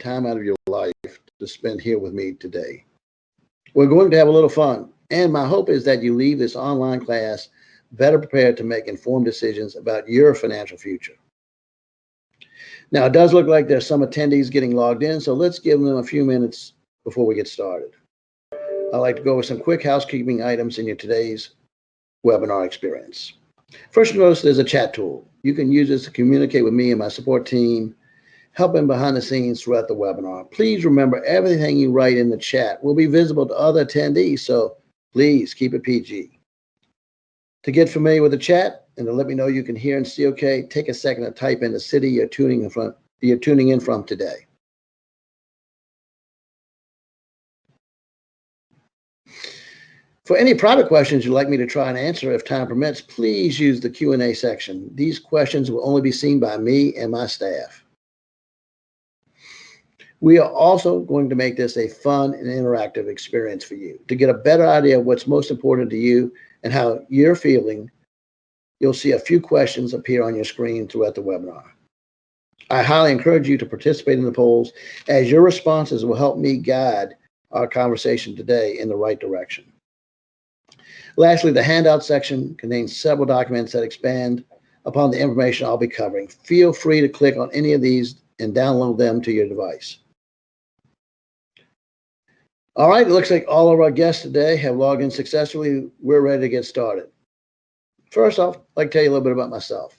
time out of your life to spend here with me today. We're going to have a little fun, and my hope is that you leave this online class better prepared to make informed decisions about your financial future. Now, it does look like there's some attendees getting logged in, so let's give them a few minutes before we get started. I'd like to go over some quick housekeeping items in your today's webinar experience. First, notice there's a chat tool. You can use this to communicate with me and my support team, helping behind the scenes throughout the webinar. Please remember, everything you write in the chat will be visible to other attendees, so please keep it PG. To get familiar with the chat and to let me know you can hear and see okay, take a second to type in the city you're tuning in from today. For any private questions you'd like me to try and answer if time permits, please use the Q&A section. These questions will only be seen by me and my staff. We are also going to make this a fun and interactive experience for you. To get a better idea of what's most important to you and how you're feeling, you'll see a few questions appear on your screen throughout the webinar. I highly encourage you to participate in the polls, as your responses will help me guide our conversation today in the right direction. Lastly, the handout section contains several documents that expand upon the information I'll be covering. Feel free to click on any of these and download them to your device. All right, it looks like all of our guests today have logged in successfully. We're ready to get started. First off, I'd like to tell you a little bit about myself.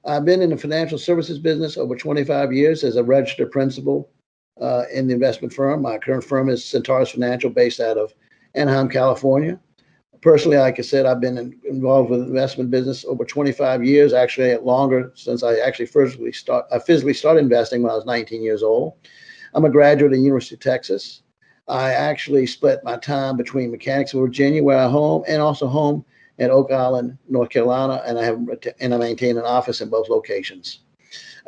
I've been in the financial services business over 25 years as a registered principal in the investment firm. My current firm is Centaurus Financial, based out of Anaheim, California. Personally, like I said, I've been involved with investment business over 25 years, actually longer, since I actually physically started investing when I was 19 years old. I'm a graduate of the University of Texas. I actually split my time between Mechanicsville, Virginia, where I home, and also home at Oak Island, North Carolina, and I maintain an office in both locations.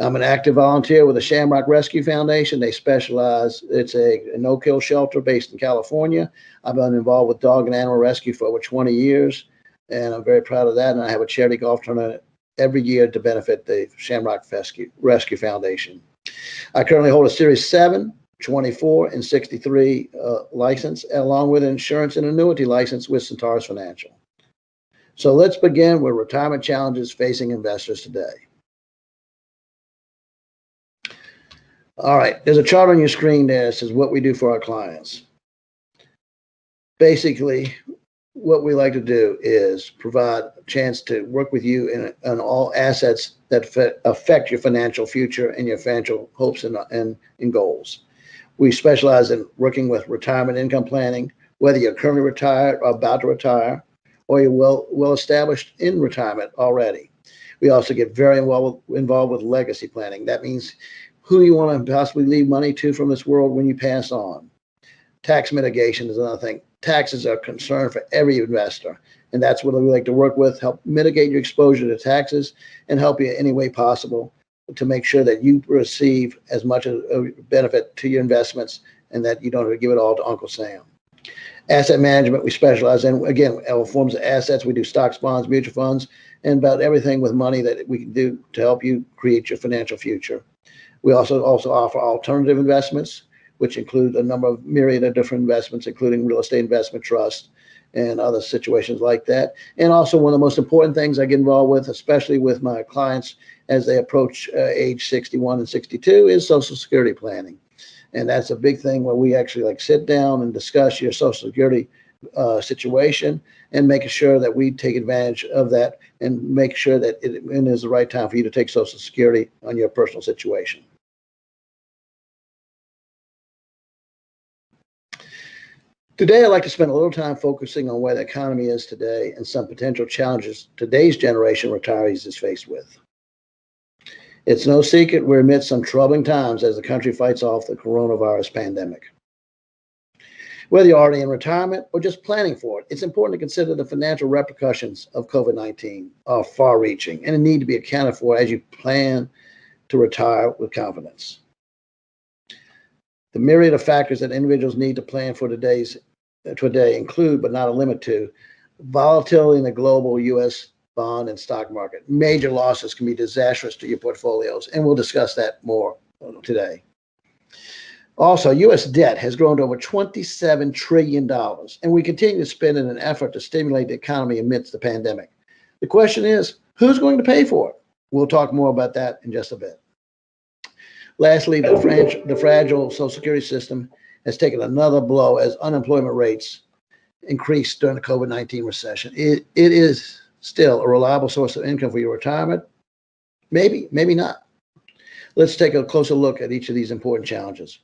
I'm an active volunteer with the Shamrock Rescue Foundation. They specialize, it's a no-kill shelter based in California. I've been involved with dog and animal rescue for over 20 years, and I'm very proud of that. And I have a charity golf tournament every year to benefit the Shamrock Rescue Foundation. I currently hold a Series 7, 24, and 63 license, along with an insurance and annuity license with Centaurus Financial. So let's begin with retirement challenges facing investors today. All right, there's a chart on your screen there that says what we do for our clients. Basically, what we like to do is provide a chance to work with you on all assets that affect your financial future and your financial hopes and goals. We specialize in working with retirement income planning, whether you're currently retired or about to retire, or you're well established in retirement already. We also get very involved with legacy planning. That means who you want to possibly leave money to from this world when you pass on. Tax mitigation is another thing. Taxes are a concern for every investor, and that's what we like to work with, help mitigate your exposure to taxes and help you any way possible to make sure that you receive as much of a benefit to your investments and that you don't have to give it all to Uncle Sam. Asset management, we specialize in, again, all forms of assets. We do stocks, bonds, mutual funds, and about everything with money that we can do to help you create your financial future. We also offer alternative investments, which include a number of myriad of different investments, including real estate investment trust and other situations like that. And also one of the most important things I get involved with, especially with my clients as they approach age 61 and 62, is Social Security planning. And that's a big thing where we actually sit down and discuss your Social Security situation and making sure that we take advantage of that and make sure that it is the right time for you to take Social Security on your personal situation. Today, I'd like to spend a little time focusing on where the economy is today and some potential challenges today's generation of retirees is faced with. It's no secret we're amid some troubling times as the country fights off the coronavirus pandemic. Whether you're already in retirement or just planning for it, it's important to consider the financial repercussions of COVID-19 are far-reaching and need to be accounted for as you plan to retire with confidence. The myriad of factors that individuals need to plan for today include, but not a limit to, volatility in the global U.S. bond and stock market. Major losses can be disastrous to your portfolios, and we'll discuss that more today. Also, U.S. debt has grown to over $27 trillion, and we continue to spend in an effort to stimulate the economy amidst the pandemic. The question is, who's going to pay for it? We'll talk more about that in just a bit. Lastly, the fragile Social Security system has taken another blow as unemployment rates increased during the COVID-19 recession. It is still a reliable source of income for your retirement. Maybe, maybe not. Let's take a closer look at each of these important challenges.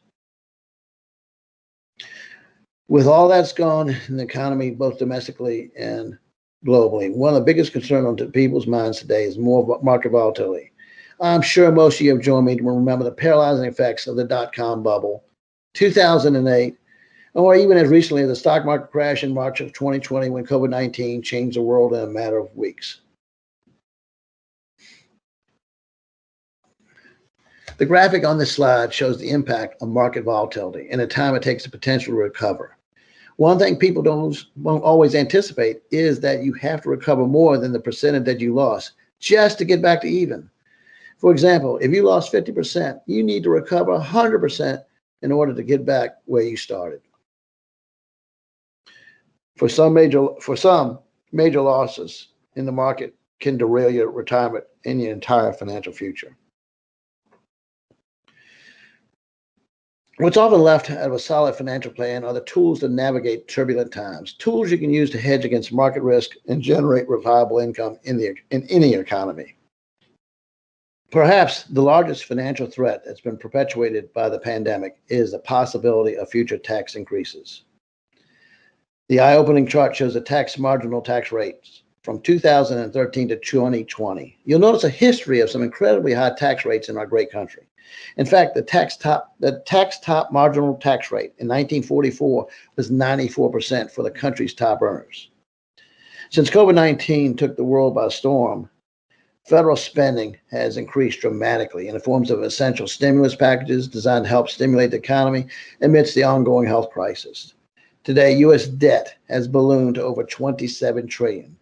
With all that's gone in the economy, both domestically and globally, one of the biggest concerns on people's minds today is more market volatility. I'm sure most of you have joined me to remember the paralyzing effects of the dot-com bubble, 2008, or even as recently as the stock market crash in March of 2020 when COVID-19 changed the world in a matter of weeks. The graphic on this slide shows the impact of market volatility and the time it takes the potential to recover. One thing people won't always anticipate is that you have to recover more than the percentage that you lost just to get back to even. For example, if you lost 50%, you need to recover 100% in order to get back where you started. For some major losses in the market can derail your retirement and your entire financial future. What's often left out of a solid financial plan are the tools to navigate turbulent times, tools you can use to hedge against market risk and generate reliable income in any economy. Perhaps the largest financial threat that's been perpetuated by the pandemic is the possibility of future tax increases. The eye-opening chart shows the marginal tax rates from 2013 to 2020. You'll notice a history of some incredibly high tax rates in our great country. In fact, the tax top marginal tax rate in 1944 was 94% for the country's top earners. Since COVID-19 took the world by storm, federal spending has increased dramatically in the forms of essential stimulus packages designed to help stimulate the economy amidst the ongoing health crisis. Today, U.S. debt has ballooned to over $27 trillion.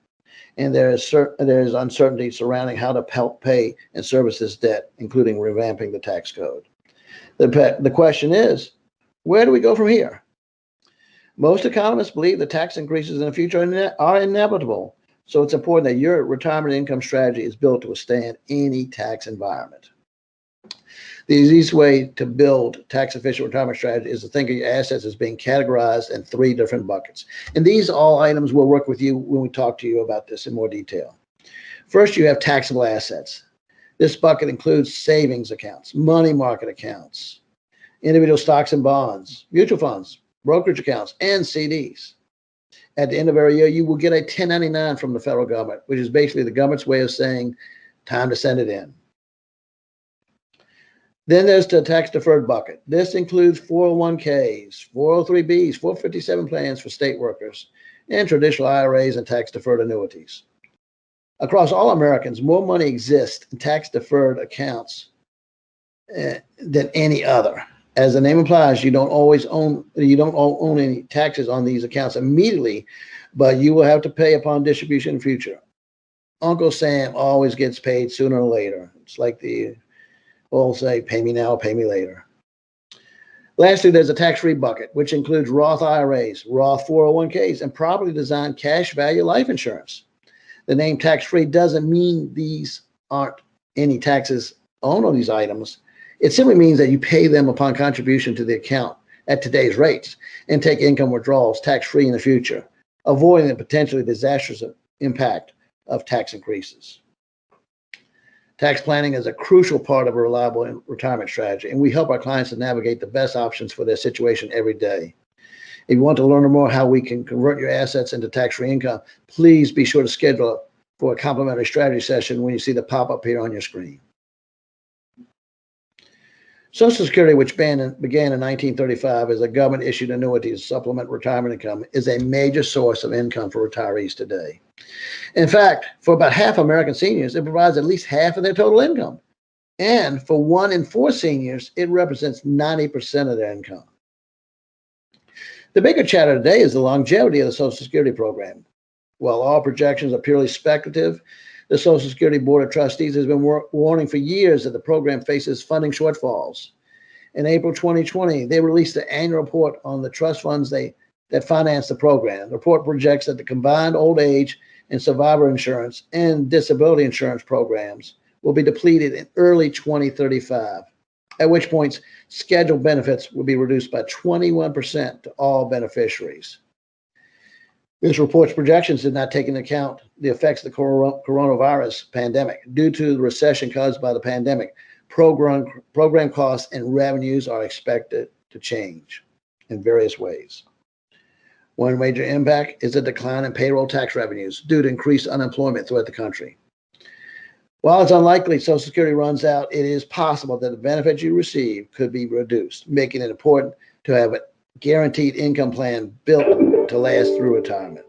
And there is uncertainty surrounding how to help pay and service this debt, including revamping the tax code. The question is, where do we go from here? Most economists believe the tax increases in the future are inevitable, so it's important that your retirement income strategy is built to withstand any tax environment. The easiest way to build tax-efficient retirement strategy is to think of your assets as being categorized in 3 different buckets. And these all items will work with you when we talk to you about this in more detail. First, you have taxable assets. This bucket includes savings accounts, money market accounts, individual stocks and bonds, mutual funds, brokerage accounts, and CDs. At the end of every year, you will get a 1099 from the federal government, which is basically the government's way of saying, time to send it in. Then there's the tax-deferred bucket. This includes 401ks, 403bs, 457 plans for state workers, and traditional IRAs and tax-deferred annuities. Across all Americans, more money exists in tax-deferred accounts than any other. As the name implies, you don't own any taxes on these accounts immediately, but you will have to pay upon distribution in the future. Uncle Sam always gets paid sooner or later. It's like the old say, pay me now, pay me later. Lastly, there's a tax-free bucket, which includes Roth IRAs, Roth 401ks, and properly designed cash value life insurance. The name tax-free doesn't mean these aren't any taxes owed on these items. It simply means that you pay them upon contribution to the account at today's rates and take income withdrawals tax-free in the future, avoiding the potentially disastrous impact of tax increases. Tax planning is a crucial part of a reliable retirement strategy, and we help our clients to navigate the best options for their situation every day. If you want to learn more how we can convert your assets into tax-free income, please be sure to schedule for a complimentary strategy session when you see the pop-up here on your screen. Social Security, which began in 1935 as a government-issued annuity to supplement retirement income, is a major source of income for retirees today. In fact, for about half American seniors, it provides at least half of their total income. And for 1 in 4 seniors, it represents 90% of their income. The bigger chatter today is the longevity of the Social Security program. While all projections are purely speculative, the Social Security Board of Trustees has been warning for years that the program faces funding shortfalls. In April 2020, they released the annual report on the trust funds that finance the program. The report projects that the combined old age and survivor insurance and disability insurance programs will be depleted in early 2035, at which point scheduled benefits will be reduced by 21% to all beneficiaries. This report's projections did not take into account the effects of the coronavirus pandemic. Due to the recession caused by the pandemic, program costs and revenues are expected to change in various ways. One major impact is a decline in payroll tax revenues due to increased unemployment throughout the country. While it's unlikely Social Security runs out, it is possible that the benefits you receive could be reduced, making it important to have a guaranteed income plan built to last through retirement.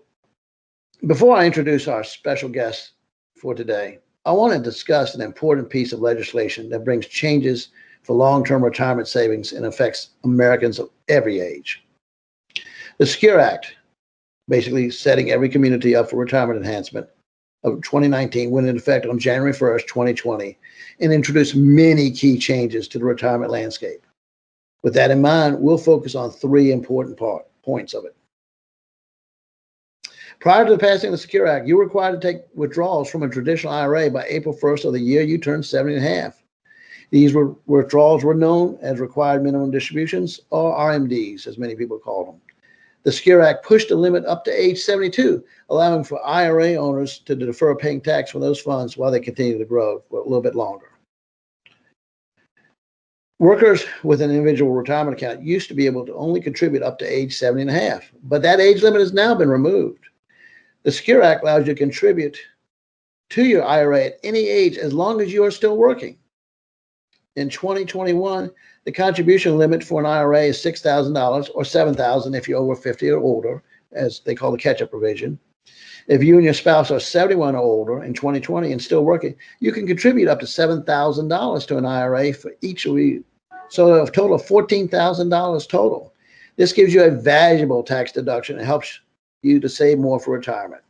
Before I introduce our special guest for today, I want to discuss an important piece of legislation that brings changes for long-term retirement savings and affects Americans of every age. The SECURE Act, basically setting every community up for retirement enhancement of 2019, went into effect on January 1st, 2020, and introduced many key changes to the retirement landscape. With that in mind, we'll focus on three important points of it. Prior to the passing of the SECURE Act, you were required to take withdrawals from a traditional IRA by April 1st of the year you turned 70 and a half. These withdrawals were known as required minimum distributions, or RMDs, as many people call them. The SECURE Act pushed the limit up to age 72, allowing for IRA owners to defer paying tax for those funds while they continue to grow for a little bit longer. Workers with an individual retirement account used to be able to only contribute up to age 70 and a half, but that age limit has now been removed. The SECURE Act allows you to contribute to your IRA at any age as long as you are still working. In 2021, the contribution limit for an IRA is $6,000 or $7,000 if you're over 50 or older, as they call the catch-up provision. If you and your spouse are 71 or older in 2020 and still working, you can contribute up to $7,000 to an IRA for each of you. So a total of $14,000 total. This gives you a valuable tax deduction and helps you to save more for retirement.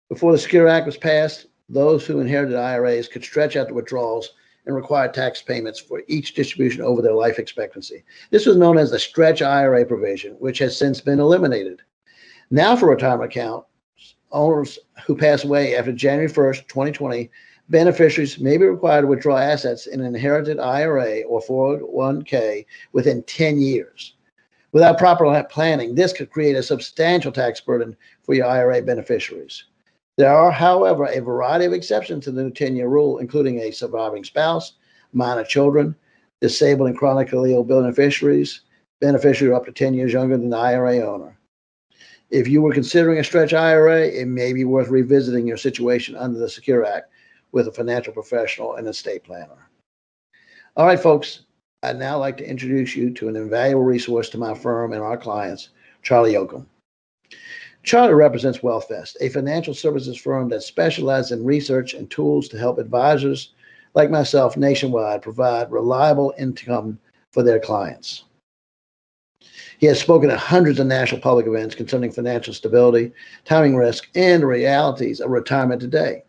Before the SECURE Act was passed, those who inherited IRAs could stretch out the withdrawals and require tax payments for each distribution over their life expectancy. This was known as the stretch IRA provision, which has since been eliminated. Now for retirement account owners who pass away after January 1st, 2020, beneficiaries may be required to withdraw assets in an inherited IRA or 401k within 10 years. Without proper planning, this could create a substantial tax burden for your IRA beneficiaries. There are, however, a variety of exceptions to the new 10-year rule, including a surviving spouse, minor children, disabled and chronically ill beneficiaries, beneficiaries up to 10 years younger than the IRA owner. If you were considering a stretch IRA, it may be worth revisiting your situation under the SECURE Act with a financial professional and estate planner. All right, folks, I'd now like to introduce you to an invaluable resource to my firm and our clients, Charlie Yoakum. Charlie represents WealthVest, a financial services firm that specializes in research and tools to help advisors like myself nationwide provide reliable income for their clients. He has spoken at hundreds of national public events concerning financial stability, timing risk, and the realities of retirement today.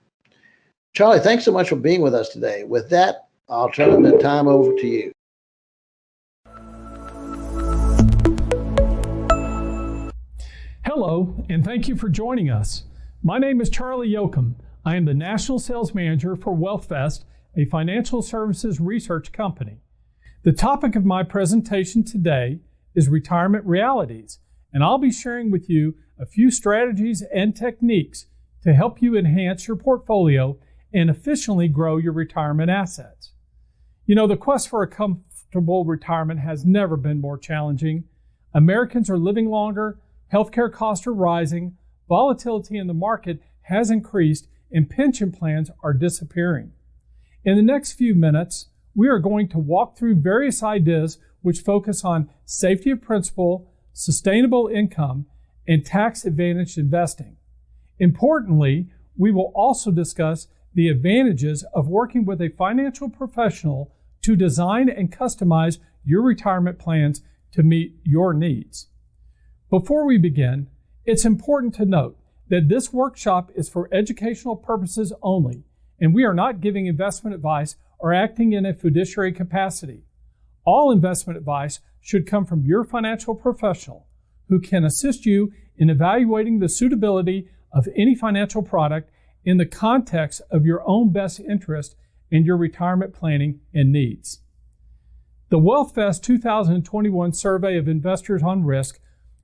Charlie, thanks so much for being with us today. With that, I'll turn the time over to you. Hello, and thank you for joining us. My name is Charlie Yoakum. I am the National Sales Manager for WealthVest, a financial services research company. The topic of my presentation today is retirement realities, and I'll be sharing with you a few strategies and techniques to help you enhance your portfolio and efficiently grow your retirement assets. You know, the quest for a comfortable retirement has never been more challenging. Americans are living longer, healthcare costs are rising, volatility in the market has increased, and pension plans are disappearing. In the next few minutes, we are going to walk through various ideas which focus on safety of principal, sustainable income, and tax-advantaged investing. Importantly, we will also discuss the advantages of working with a financial professional to design and customize your retirement plans to meet your needs. Before we begin, it's important to note that this workshop is for educational purposes only, and we are not giving investment advice or acting in a fiduciary capacity. All investment advice should come from your financial professional who can assist you in evaluating the suitability of any financial product in the context of your own best interest and your retirement planning and needs. The WealthVest 2021 Survey of Investors on Risk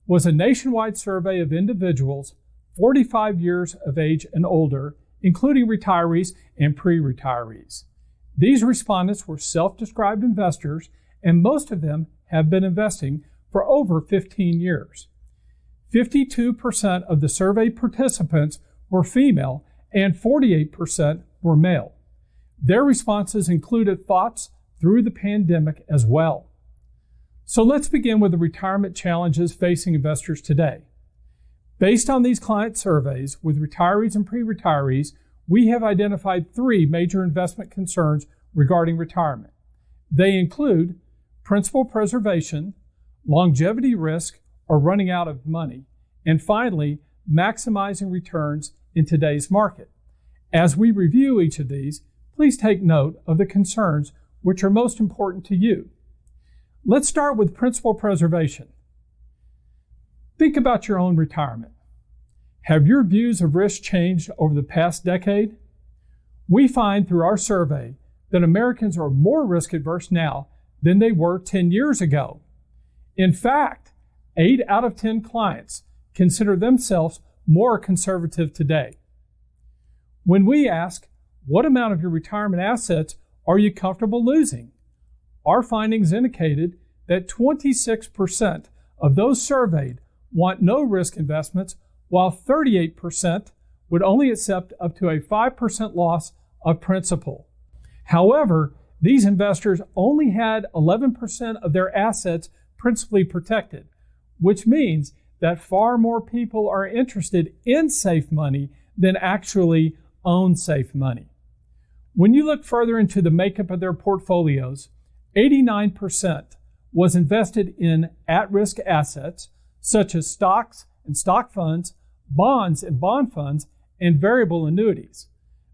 was a nationwide survey of individuals 45 years of age and older, including retirees and pre-retirees. These respondents were self-described investors, and most of them have been investing for over 15 years. 52% of the survey participants were female and 48% were male. Their responses included thoughts through the pandemic as well. So let's begin with the retirement challenges facing investors today. Based on these client surveys with retirees and pre-retirees, we have identified 3 major investment concerns regarding retirement. They include principal preservation, longevity risk, or running out of money, and finally, maximizing returns in today's market. As we review each of these, please take note of the concerns which are most important to you. Let's start with principal preservation. Think about your own retirement. Have your views of risk changed over the past decade? We find through our survey that Americans are more risk adverse now than they were 10 years ago. In fact, 8 out of 10 clients consider themselves more conservative today. When we ask, what amount of your retirement assets are you comfortable losing? Our findings indicated that 26% of those surveyed want no risk investments, while 38% would only accept up to a 5% loss of principal. However, these investors only had 11% of their assets principally protected, which means that far more people are interested in safe money than actually own safe money. When you look further into the makeup of their portfolios, 89% was invested in at-risk assets such as stocks and stock funds, bonds and bond funds, and variable annuities.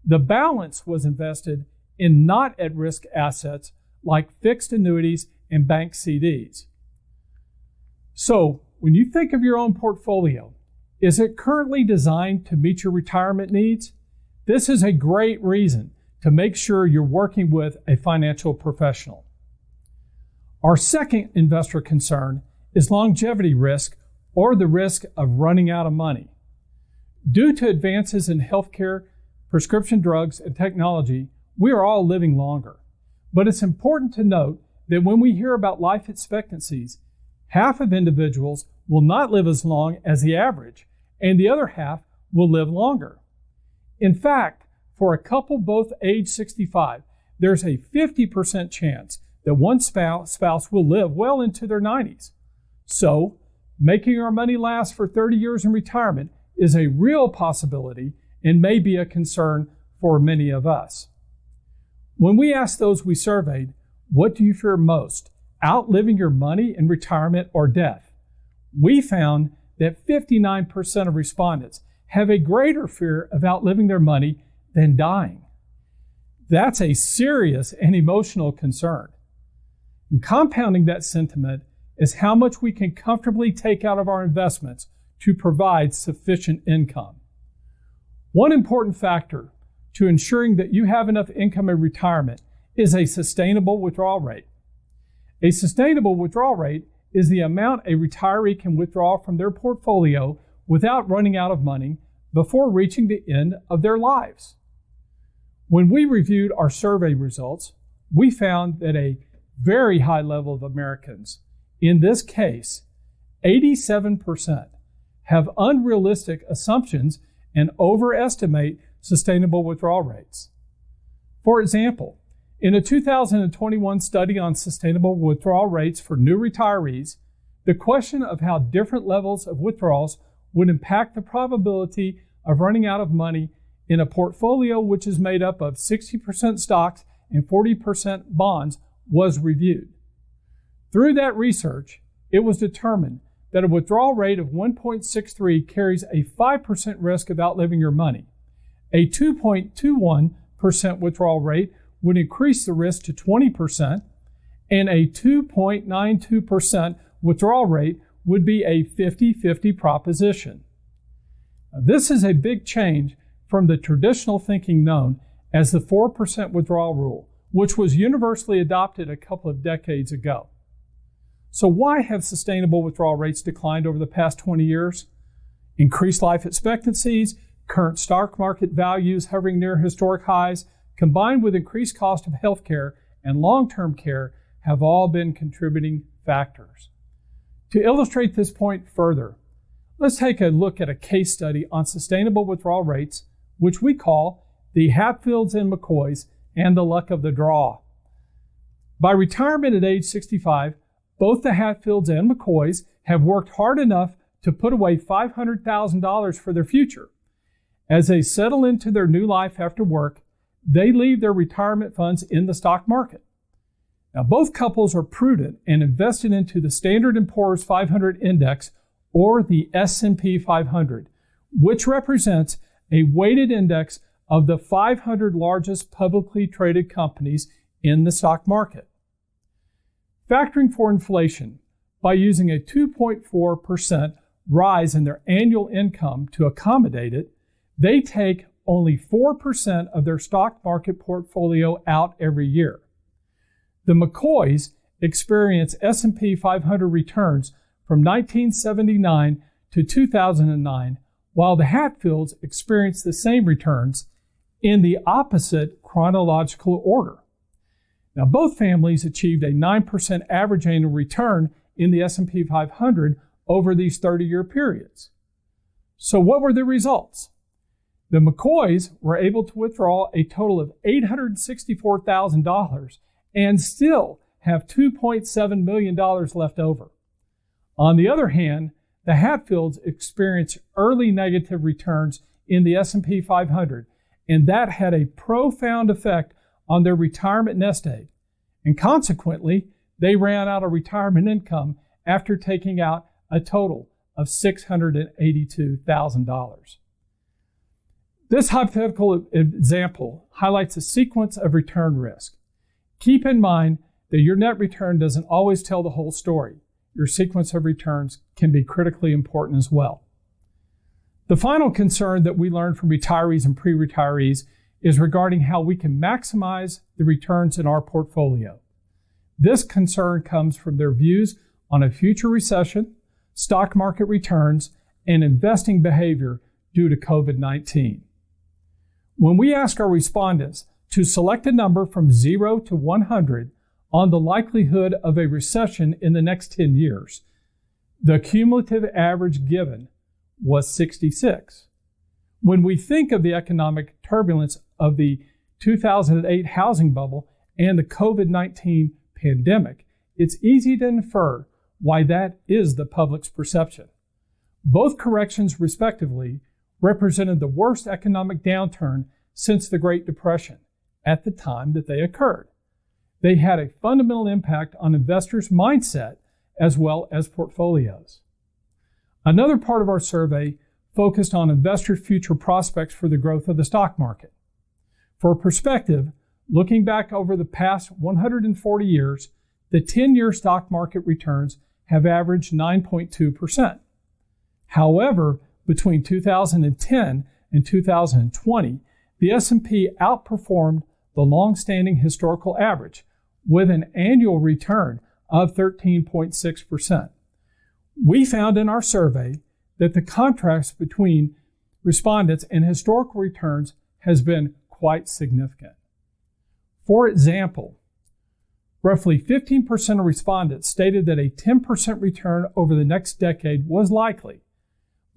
The balance was invested in not at-risk assets like fixed annuities and bank CDs. So, when you think of your own portfolio, is it currently designed to meet your retirement needs? This is a great reason to make sure you're working with a financial professional. Our second investor concern is longevity risk, or the risk of running out of money. Due to advances in healthcare, prescription drugs, and technology, we are all living longer. But it's important to note that when we hear about life expectancies, half of individuals will not live as long as the average, and the other half will live longer. In fact, for a couple both age 65, there's a 50% chance that one spouse will live well into their 90s. So, making our money last for 30 years in retirement is a real possibility and may be a concern for many of us. When we asked those we surveyed, what do you fear most, outliving your money in retirement or death? We found that 59% of respondents have a greater fear of outliving their money than dying. That's a serious and emotional concern. And compounding that sentiment is how much we can comfortably take out of our investments to provide sufficient income. One important factor to ensuring that you have enough income in retirement is a sustainable withdrawal rate. A sustainable withdrawal rate is the amount a retiree can withdraw from their portfolio without running out of money before reaching the end of their lives. When we reviewed our survey results, we found that a very high level of Americans, in this case, 87%, have unrealistic assumptions and overestimate sustainable withdrawal rates. For example, in a 2021 study on sustainable withdrawal rates for new retirees, the question of how different levels of withdrawals would impact the probability of running out of money in a portfolio which is made up of 60% stocks and 40% bonds was reviewed. Through that research, it was determined that a withdrawal rate of 1.63 carries a 5% risk of outliving your money. A 2.21% withdrawal rate would increase the risk to 20%, and a 2.92% withdrawal rate would be a 50-50 proposition. This is a big change from the traditional thinking known as the 4% withdrawal rule, which was universally adopted a couple of decades ago. So why have sustainable withdrawal rates declined over the past 20 years? Increased life expectancies, current stock market values hovering near historic highs, combined with increased cost of healthcare and long-term care have all been contributing factors. To illustrate this point further, let's take a look at a case study on sustainable withdrawal rates, which we call the Hatfields and McCoys and the luck of the draw. By retirement at age 65, both the Hatfields and McCoys have worked hard enough to put away $500,000 for their future. As they settle into their new life after work, they leave their retirement funds in the stock market. Now, both couples are prudent and invested into the Standard & Poor's 500 index, or the S&P 500, which represents a weighted index of the 500 largest publicly traded companies in the stock market. Factoring for inflation, by using a 2.4% rise in their annual income to accommodate it, they take only 4% of their stock market portfolio out every year. The McCoys experience S&P 500 returns from 1979 to 2009, while the Hatfields experience the same returns in the opposite chronological order. Now, both families achieved a 9% average annual return in the S&P 500 over these 30-year periods. So what were the results? The McCoys were able to withdraw a total of $864,000 and still have $2.7 million left over. On the other hand, the Hatfields experienced early negative returns in the S&P 500, and that had a profound effect on their retirement nest egg. And consequently, they ran out of retirement income after taking out a total of $682,000. This hypothetical example highlights a sequence of return risk. Keep in mind that your net return doesn't always tell the whole story. Your sequence of returns can be critically important as well. The final concern that we learned from retirees and pre-retirees is regarding how we can maximize the returns in our portfolio. This concern comes from their views on a future recession, stock market returns, and investing behavior due to COVID-19. When we ask our respondents to select a number from 0 to 100 on the likelihood of a recession in the next 10 years, the cumulative average given was 66. When we think of the economic turbulence of the 2008 housing bubble and the COVID-19 pandemic, it's easy to infer why that is the public's perception. Both corrections, respectively, represented the worst economic downturn since the Great Depression at the time that they occurred. They had a fundamental impact on investors' mindset as well as portfolios. Another part of our survey focused on investors' future prospects for the growth of the stock market. For perspective, looking back over the past 140 years, the 10-year stock market returns have averaged 9.2%. However, between 2010 and 2020, the S&P outperformed the long-standing historical average with an annual return of 13.6%. We found in our survey that the contrast between respondents and historical returns has been quite significant. For example, roughly 15% of respondents stated that a 10% return over the next decade was likely,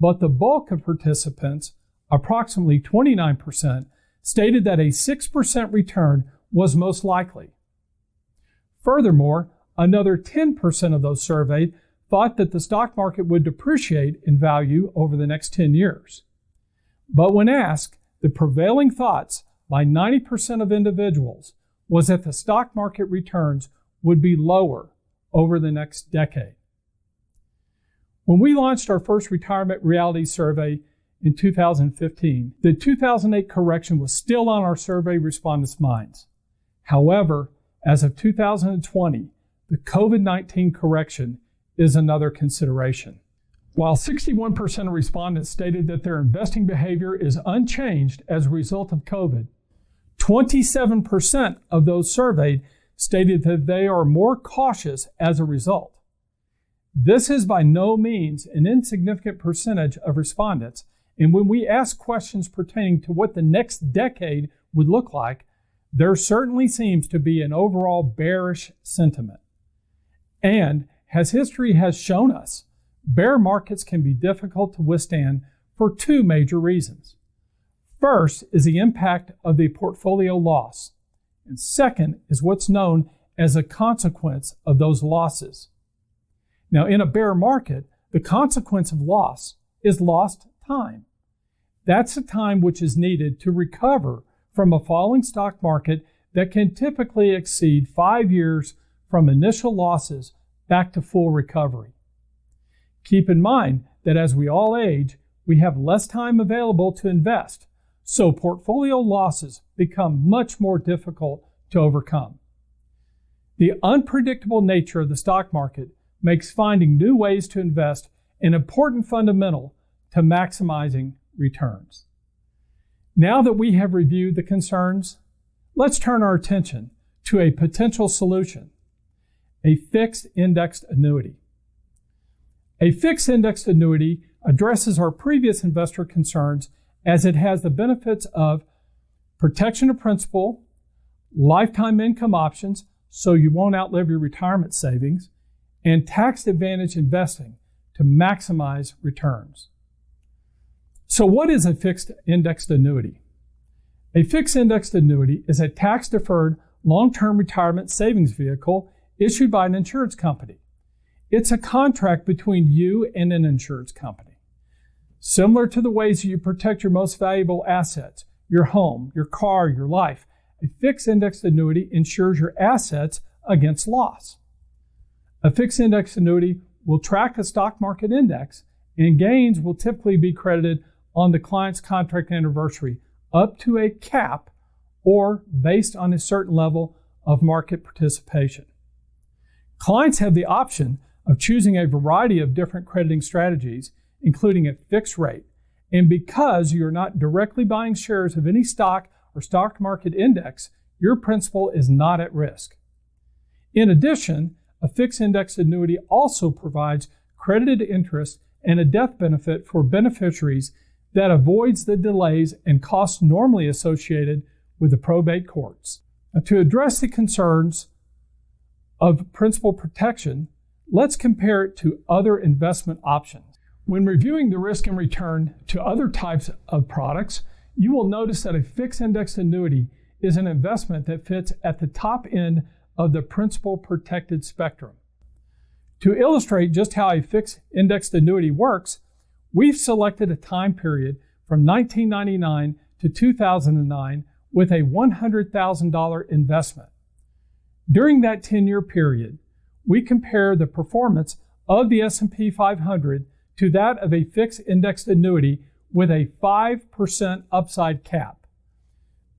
but the bulk of participants, approximately 29%, stated that a 6% return was most likely. Furthermore, another 10% of those surveyed thought that the stock market would depreciate in value over the next 10 years. But when asked, the prevailing thoughts by 90% of individuals was that the stock market returns would be lower over the next decade. When we launched our first Retirement Realities survey in 2015, the 2008 correction was still on our survey respondents' minds. However, as of 2020, the COVID-19 correction is another consideration. While 61% of respondents stated that their investing behavior is unchanged as a result of COVID, 27% of those surveyed stated that they are more cautious as a result. This is by no means an insignificant percentage of respondents, and when we ask questions pertaining to what the next decade would look like, there certainly seems to be an overall bearish sentiment. And as history has shown us, bear markets can be difficult to withstand for two major reasons. First is the impact of the portfolio loss, and second is what's known as a consequence of those losses. Now, in a bear market, the consequence of loss is lost time. That's the time which is needed to recover from a falling stock market that can typically exceed 5 years from initial losses back to full recovery. Keep in mind that as we all age, we have less time available to invest, so portfolio losses become much more difficult to overcome. The unpredictable nature of the stock market makes finding new ways to invest an important fundamental to maximizing returns. Now that we have reviewed the concerns, let's turn our attention to a potential solution: a fixed indexed annuity. A fixed indexed annuity addresses our previous investor concerns as it has the benefits of protection of principal, lifetime income options so you won't outlive your retirement savings, and tax advantage investing to maximize returns. So what is a fixed indexed annuity? A fixed indexed annuity is a tax-deferred long-term retirement savings vehicle issued by an insurance company. It's a contract between you and an insurance company. Similar to the ways you protect your most valuable assets, your home, your car, your life, a fixed indexed annuity insures your assets against loss. A fixed indexed annuity will track a stock market index, and gains will typically be credited on the client's contract anniversary up to a cap or based on a certain level of market participation. Clients have the option of choosing a variety of different crediting strategies, including a fixed rate. And because you're not directly buying shares of any stock or stock market index, your principal is not at risk. In addition, a fixed indexed annuity also provides credited interest and a death benefit for beneficiaries that avoids the delays and costs normally associated with the probate courts. Now, to address the concerns of principal protection, let's compare it to other investment options. When reviewing the risk and return to other types of products, you will notice that a fixed indexed annuity is an investment that fits at the top end of the principal protected spectrum. To illustrate just how a fixed indexed annuity works, we've selected a time period from 1999 to 2009 with a $100,000 investment. During that 10-year period, we compare the performance of the S&P 500 to that of a fixed indexed annuity with a 5% upside cap.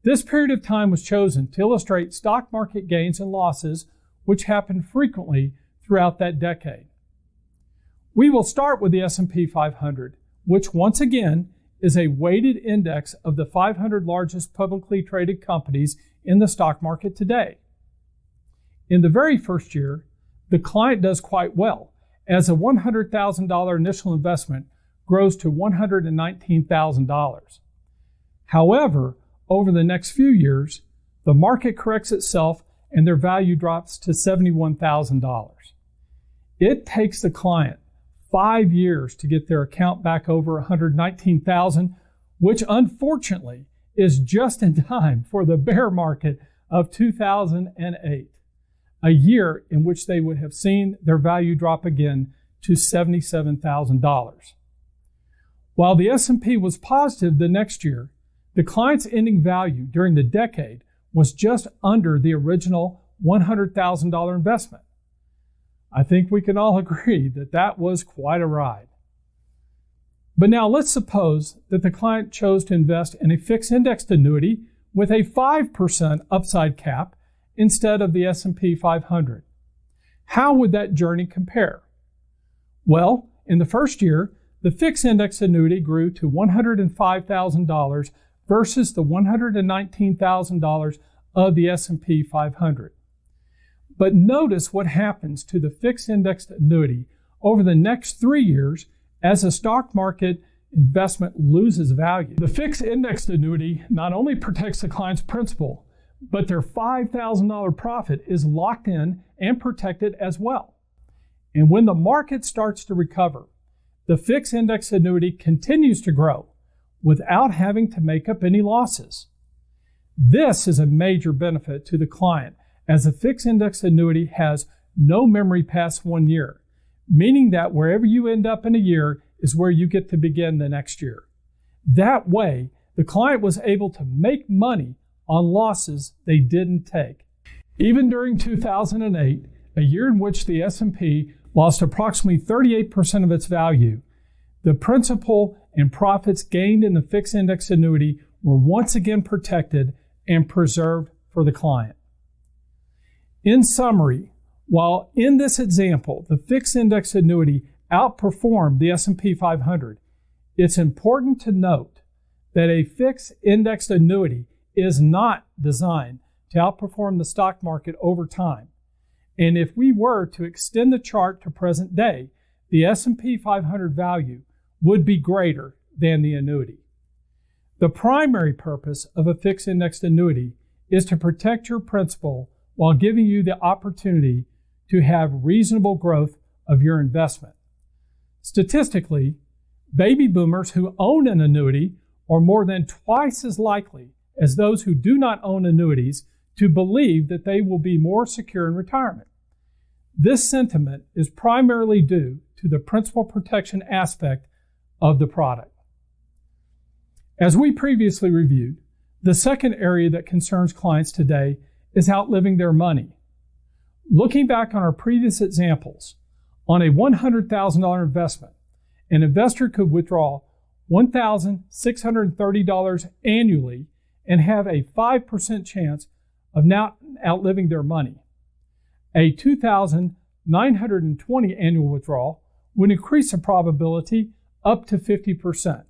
This period of time was chosen to illustrate stock market gains and losses, which happen frequently throughout that decade. We will start with the S&P 500, which once again is a weighted index of the 500 largest publicly traded companies in the stock market today. In the very first year, the client does quite well, as a $100,000 initial investment grows to $119,000. However, over the next few years, the market corrects itself and their value drops to $71,000. It takes the client 5 years to get their account back over $119,000, which unfortunately is just in time for the bear market of 2008, a year in which they would have seen their value drop again to $77,000. While the S&P was positive the next year, the client's ending value during the decade was just under the original $100,000 investment. I think we can all agree that that was quite a ride. But now let's suppose that the client chose to invest in a fixed indexed annuity with a 5% upside cap instead of the S&P 500. How would that journey compare? Well, in the first year, the fixed index annuity grew to $105,000 versus the $119,000 of the S&P 500. But notice what happens to the fixed indexed annuity over the next 3 years as the stock market investment loses value. The fixed indexed annuity not only protects the client's principal, but their $5,000 profit is locked in and protected as well. And when the market starts to recover, the fixed index annuity continues to grow without having to make up any losses. This is a major benefit to the client, as a fixed index annuity has no memory past 1 year, meaning that wherever you end up in a year is where you get to begin the next year. That way, the client was able to make money on losses they didn't take. Even during 2008, a year in which the S&P lost approximately 38% of its value, the principal and profits gained in the fixed index annuity were once again protected and preserved for the client. In summary, while in this example, the fixed index annuity outperformed the S&P 500, it's important to note that a fixed indexed annuity is not designed to outperform the stock market over time. And if we were to extend the chart to present day, the S&P 500 value would be greater than the annuity. The primary purpose of a fixed indexed annuity is to protect your principal while giving you the opportunity to have reasonable growth of your investment. Statistically, baby boomers who own an annuity are more than twice as likely as those who do not own annuities to believe that they will be more secure in retirement. This sentiment is primarily due to the principal protection aspect of the product. As we previously reviewed, the second area that concerns clients today is outliving their money. Looking back on our previous examples, on a $100,000 investment, an investor could withdraw $1,630 annually and have a 5% chance of not outliving their money. A $2,920 annual withdrawal would increase the probability up to 50%.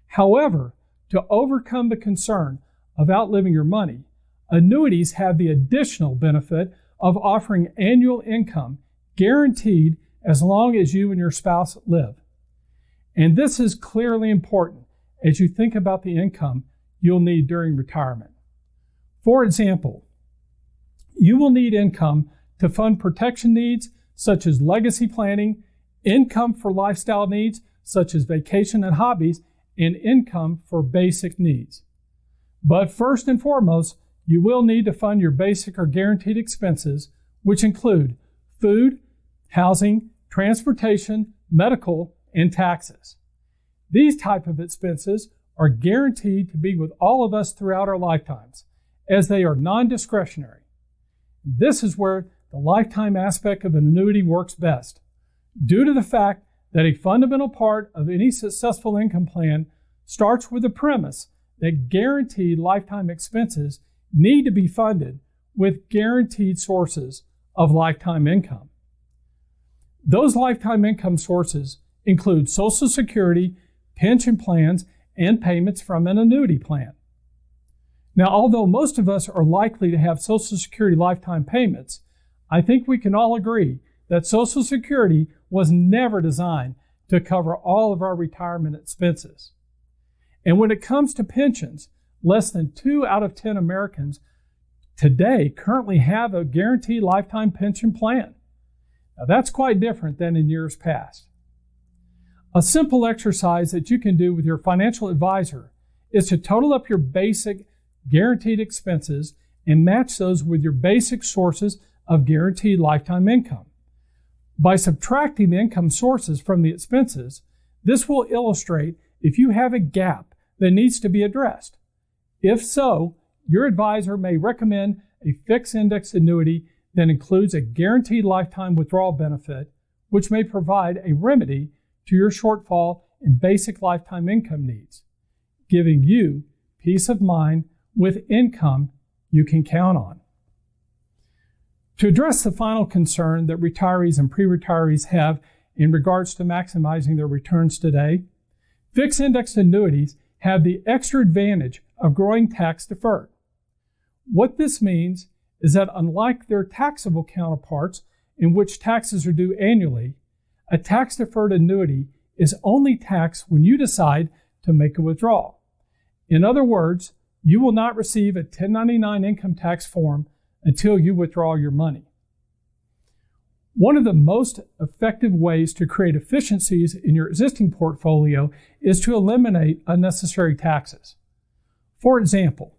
However, to overcome the concern of outliving your money, annuities have the additional benefit of offering annual income guaranteed as long as you and your spouse live. And this is clearly important as you think about the income you'll need during retirement. For example, you will need income to fund protection needs such as legacy planning, income for lifestyle needs such as vacation and hobbies, and income for basic needs. But first and foremost, you will need to fund your basic or guaranteed expenses, which include food, housing, transportation, medical, and taxes. These type of expenses are guaranteed to be with all of us throughout our lifetimes, as they are non-discretionary. This is where the lifetime aspect of an annuity works best, due to the fact that a fundamental part of any successful income plan starts with the premise that guaranteed lifetime expenses need to be funded with guaranteed sources of lifetime income. Those lifetime income sources include Social Security, pension plans, and payments from an annuity plan. Now, although most of us are likely to have Social Security lifetime payments, I think we can all agree that Social Security was never designed to cover all of our retirement expenses. And when it comes to pensions, less than 2 out of 10 Americans today currently have a guaranteed lifetime pension plan. Now, that's quite different than in years past. A simple exercise that you can do with your financial advisor is to total up your basic guaranteed expenses and match those with your basic sources of guaranteed lifetime income. By subtracting the income sources from the expenses, this will illustrate if you have a gap that needs to be addressed. If so, your advisor may recommend a fixed index annuity that includes a guaranteed lifetime withdrawal benefit, which may provide a remedy to your shortfall in basic lifetime income needs, giving you peace of mind with income you can count on. To address the final concern that retirees and pre-retirees have in regards to maximizing their returns today, fixed indexed annuities have the extra advantage of growing tax deferred. What this means is that unlike their taxable counterparts in which taxes are due annually, a tax deferred annuity is only taxed when you decide to make a withdrawal. In other words, you will not receive a 1099 income tax form until you withdraw your money. One of the most effective ways to create efficiencies in your existing portfolio is to eliminate unnecessary taxes. For example,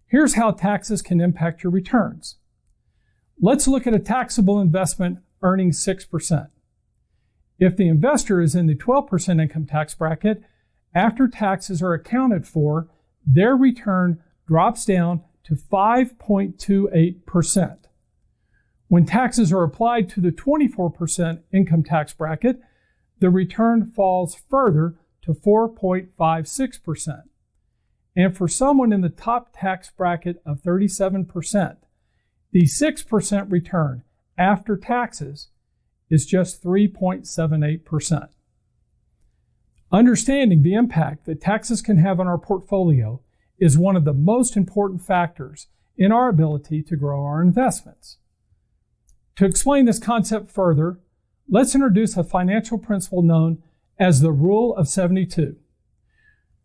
here's how taxes can impact your returns. Let's look at a taxable investment earning 6%. If the investor is in the 12% income tax bracket, after taxes are accounted for, their return drops down to 5.28%. When taxes are applied to the 24% income tax bracket, the return falls further to 4.56%. And for someone in the top tax bracket of 37%, the 6% return after taxes is just 3.78%. Understanding the impact that taxes can have on our portfolio is one of the most important factors in our ability to grow our investments. To explain this concept further, let's introduce a financial principle known as the Rule of 72.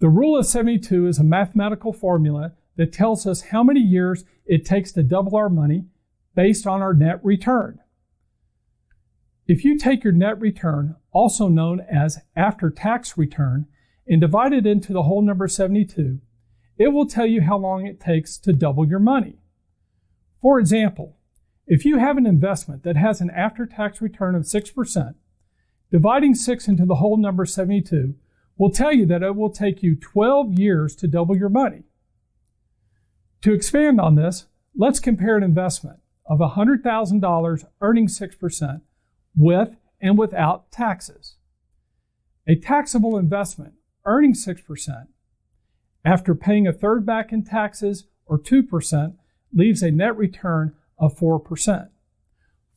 The Rule of 72 is a mathematical formula that tells us how many years it takes to double our money based on our net return. If you take your net return, also known as after-tax return, and divide it into the whole number 72, it will tell you how long it takes to double your money. For example, if you have an investment that has an after-tax return of 6%, dividing 6 into the whole number 72 will tell you that it will take you 12 years to double your money. To expand on this, let's compare an investment of $100,000 earning 6% with and without taxes. A taxable investment earning 6% after paying a third back in taxes or 2% leaves a net return of 4%.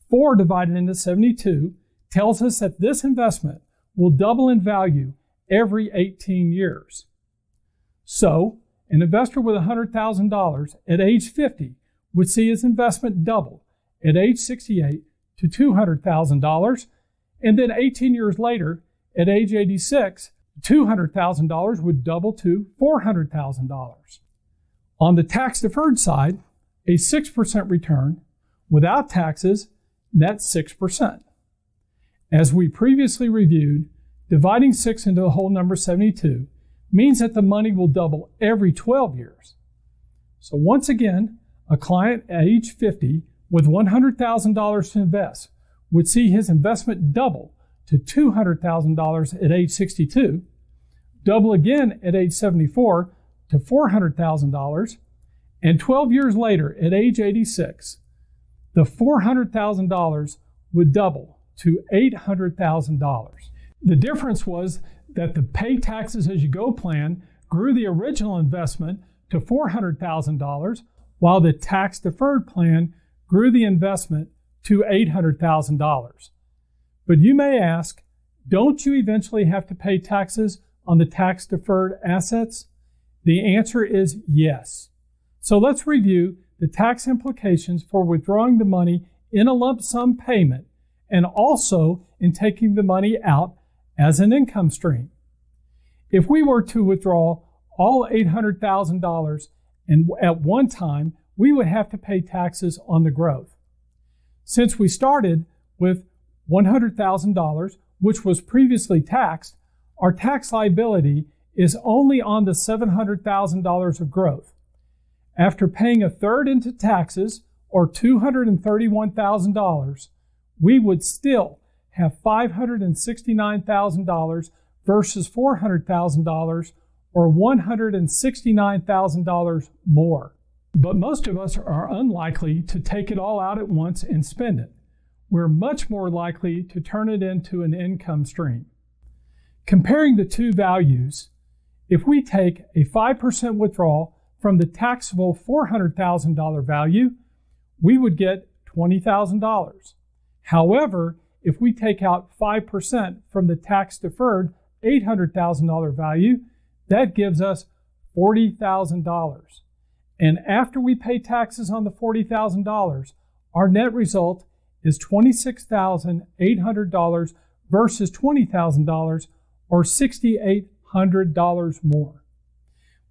4 divided into 72 tells us that this investment will double in value every 18 years. So, an investor with $100,000 at age 50 would see his investment double at age 68 to $200,000, and then 18 years later, at age 86, $200,000 would double to $400,000. On the tax-deferred side, a 6% return without taxes nets 6%. As we previously reviewed, dividing 6 into the whole number 72 means that the money will double every 12 years. So once again, a client at age 50 with $100,000 to invest would see his investment double to $200,000 at age 62, double again at age 74 to $400,000, and 12 years later at age 86, the $400,000 would double to $800,000. The difference was that the pay taxes as you go plan grew the original investment to $400,000, while the tax deferred plan grew the investment to $800,000. But you may ask, don't you eventually have to pay taxes on the tax deferred assets? The answer is yes. So let's review the tax implications for withdrawing the money in a lump sum payment and also in taking the money out as an income stream. If we were to withdraw all $800,000 and at one time, we would have to pay taxes on the growth. Since we started with $100,000, which was previously taxed, our tax liability is only on the $700,000 of growth. After paying a third into taxes, or $231,000, we would still have $569,000 versus $400,000, or $169,000 more. But most of us are unlikely to take it all out at once and spend it. We're much more likely to turn it into an income stream. Comparing the two values, if we take a 5% withdrawal from the taxable $400,000 value, we would get $20,000. However, if we take out 5% from the tax-deferred $800,000 value, that gives us $40,000. And after we pay taxes on the $40,000, our net result is $26,800 versus $20,000, or $6,800 more.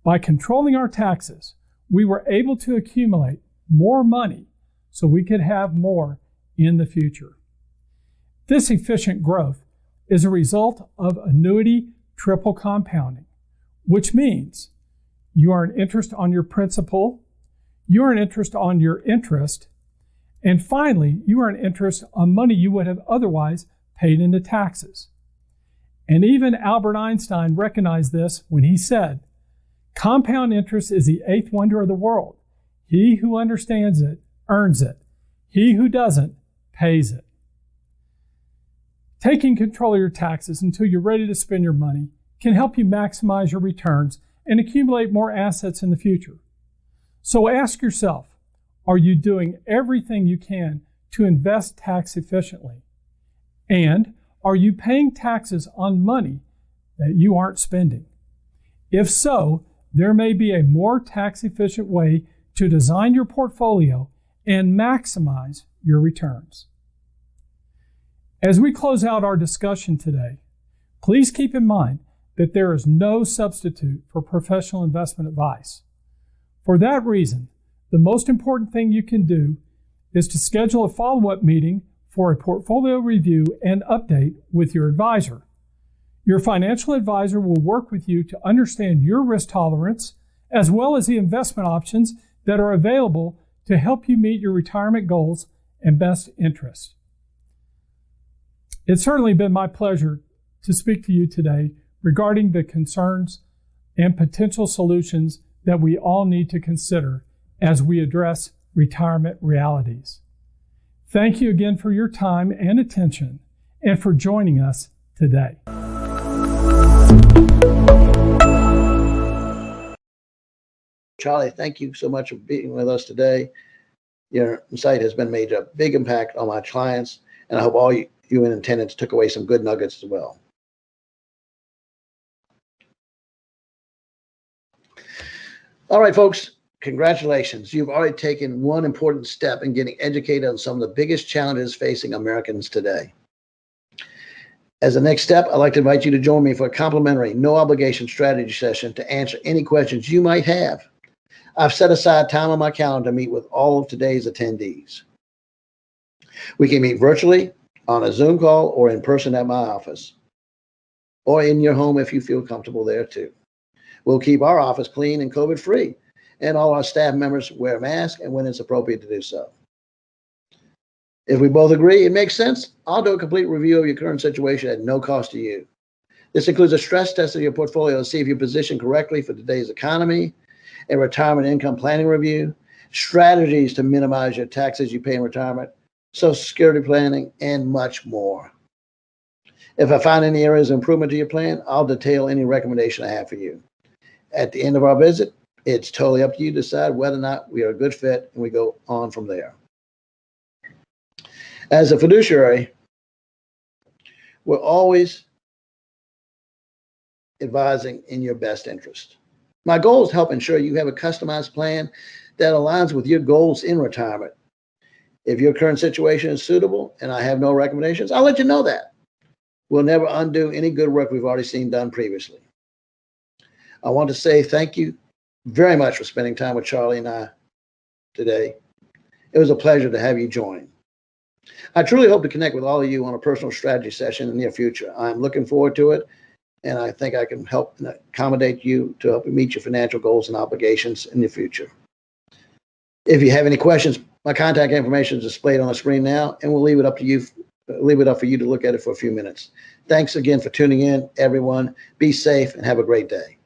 By controlling our taxes, we were able to accumulate more money so we could have more in the future. This efficient growth is a result of annuity triple compounding, which means you earn interest on your principal, you earn interest on your interest, and finally, you earn interest on money you would have otherwise paid into taxes. And even Albert Einstein recognized this when he said, "Compound interest is the eighth wonder of the world. He who understands it earns it. He who doesn't pays it." Taking control of your taxes until you're ready to spend your money can help you maximize your returns and accumulate more assets in the future. So ask yourself, are you doing everything you can to invest tax efficiently? And are you paying taxes on money that you aren't spending? If so, there may be a more tax efficient way to design your portfolio and maximize your returns. As we close out our discussion today, please keep in mind that there is no substitute for professional investment advice. For that reason, the most important thing you can do is to schedule a follow-up meeting for a portfolio review and update with your advisor. Your financial advisor will work with you to understand your risk tolerance, as well as the investment options that are available to help you meet your retirement goals and best interests. It's certainly been my pleasure to speak to you today regarding the concerns and potential solutions that we all need to consider as we address retirement realities. Thank you again for your time and attention and for joining us today. Charlie, thank you so much for being with us today. Your insight has made a big impact on my clients, and I hope all you in attendance took away some good nuggets as well. All right, folks, congratulations. You've already taken one important step in getting educated on some of the biggest challenges facing Americans today. As a next step, I'd like to invite you to join me for a complimentary, no-obligation strategy session to answer any questions you might have. I've set aside time on my calendar to meet with all of today's attendees. We can meet virtually, on a Zoom call, or in person at my office, or in your home if you feel comfortable there too. We'll keep our office clean and COVID-free, and all our staff members wear masks and when it's appropriate to do so. If we both agree it makes sense, I'll do a complete review of your current situation at no cost to you. This includes a stress test of your portfolio to see if you're positioned correctly for today's economy, a retirement income planning review, strategies to minimize your taxes you pay in retirement, Social Security planning, and much more. If I find any areas of improvement to your plan, I'll detail any recommendation I have for you. At the end of our visit, it's totally up to you to decide whether or not we are a good fit, and we go on from there. As a fiduciary, we're always advising in your best interest. My goal is to help ensure you have a customized plan that aligns with your goals in retirement. If your current situation is suitable and I have no recommendations, I'll let you know that. We'll never undo any good work we've already seen done previously. I want to say thank you very much for spending time with Charlie and I today. It was a pleasure to have you join. I truly hope to connect with all of you on a personal strategy session in the near future. I'm looking forward to it, and I think I can help and accommodate you to help you meet your financial goals and obligations in the future. If you have any questions, my contact information is displayed on the screen now, and we'll leave it up for you to look at it for a few minutes. Thanks again for tuning in, everyone. Be safe and have a great day.